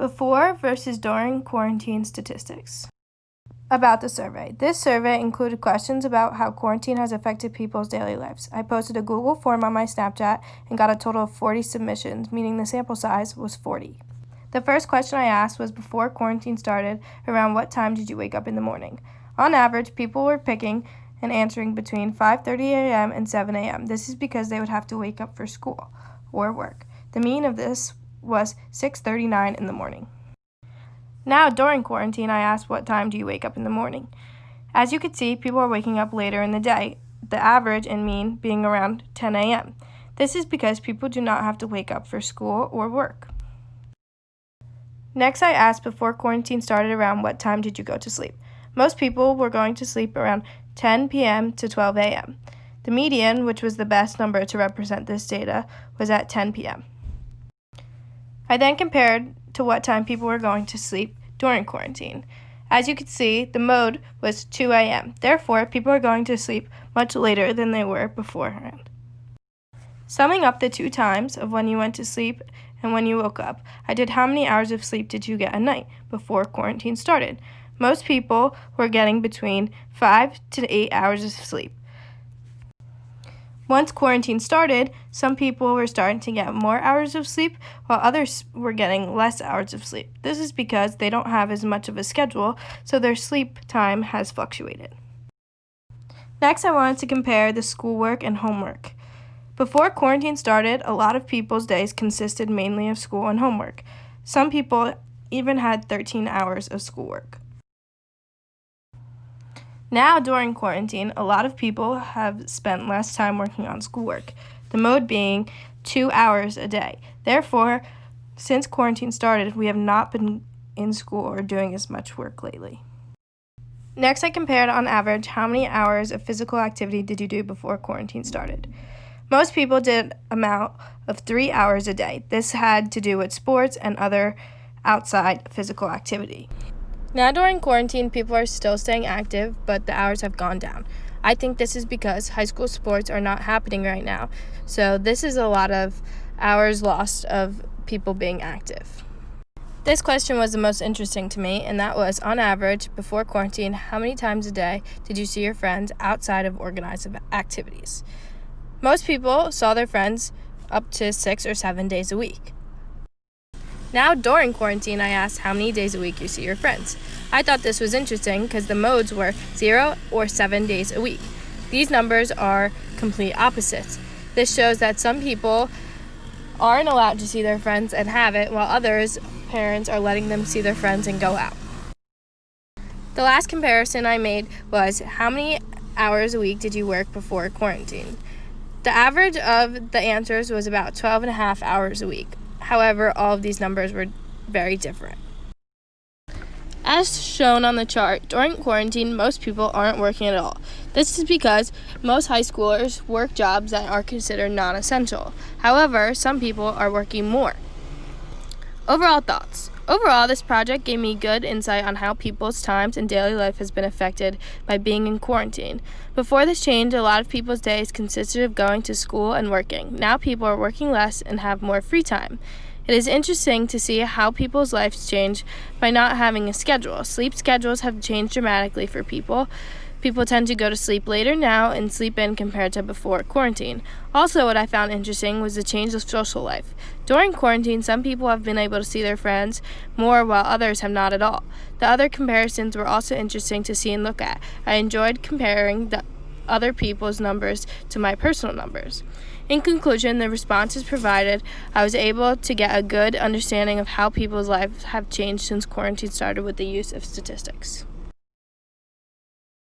Before versus during quarantine statistics. About the survey. This survey included questions about how quarantine has affected people's daily lives. I posted a Google form on my Snapchat and got a total of 40 submissions, meaning the sample size was 40. The first question I asked was before quarantine started, around what time did you wake up in the morning? On average, people were picking and answering between 5:30 a.m. and 7 a.m. This is because they would have to wake up for school or work. The mean of this was 6:39 in the morning. Now, during quarantine, I asked what time do you wake up in the morning? As you can see, people are waking up later in the day, the average and mean being around 10 a.m. This is because people do not have to wake up for school or work. Next, I asked before quarantine started around what time did you go to sleep? Most people were going to sleep around 10 p.m. to 12 a.m. The median, which was the best number to represent this data, was at 10 p.m. I then compared to what time people were going to sleep during quarantine. As you can see, the mode was 2 a.m. Therefore, people are going to sleep much later than they were beforehand. Summing up the two times of when you went to sleep and when you woke up, I did how many hours of sleep did you get a night before quarantine started. Most people were getting between 5 to 8 hours of sleep. Once quarantine started, some people were starting to get more hours of sleep, while others were getting less hours of sleep. This is because they don't have as much of a schedule, so their sleep time has fluctuated. Next, I wanted to compare the schoolwork and homework. Before quarantine started, a lot of people's days consisted mainly of school and homework. Some people even had 13 hours of schoolwork. Now, during quarantine, a lot of people have spent less time working on schoolwork, the mode being 2 hours a day. Therefore, since quarantine started, we have not been in school or doing as much work lately. Next, I compared on average how many hours of physical activity did you do before quarantine started. Most people did an amount of 3 hours a day. This had to do with sports and other outside physical activity. Now during quarantine, people are still staying active, but the hours have gone down. I think this is because high school sports are not happening right now, so this is a lot of hours lost of people being active. This question was the most interesting to me, and that was, on average, before quarantine, how many times a day did you see your friends outside of organized activities? Most people saw their friends up to 6 or 7 days a week. Now, during quarantine, I asked how many days a week you see your friends. I thought this was interesting because the modes were 0 or 7 days a week. These numbers are complete opposites. This shows that some people aren't allowed to see their friends and have it, while others, parents, are letting them see their friends and go out. The last comparison I made was how many hours a week did you work before quarantine? The average of the answers was about 12.5 hours a week. However, all of these numbers were very different. As shown on the chart, during quarantine, most people aren't working at all. This is because most high schoolers work jobs that are considered non-essential. However, some people are working more. Overall thoughts. Overall, this project gave me good insight on how people's times and daily life has been affected by being in quarantine. Before this change, a lot of people's days consisted of going to school and working. Now people are working less and have more free time. It is interesting to see how people's lives change by not having a schedule. Sleep schedules have changed dramatically for people. People tend to go to sleep later now and sleep in compared to before quarantine. Also, what I found interesting was the change of social life. During quarantine, some people have been able to see their friends more while others have not at all. The other comparisons were also interesting to see and look at. I enjoyed comparing the other people's numbers to my personal numbers. In conclusion, the responses provided, I was able to get a good understanding of how people's lives have changed since quarantine started with the use of statistics.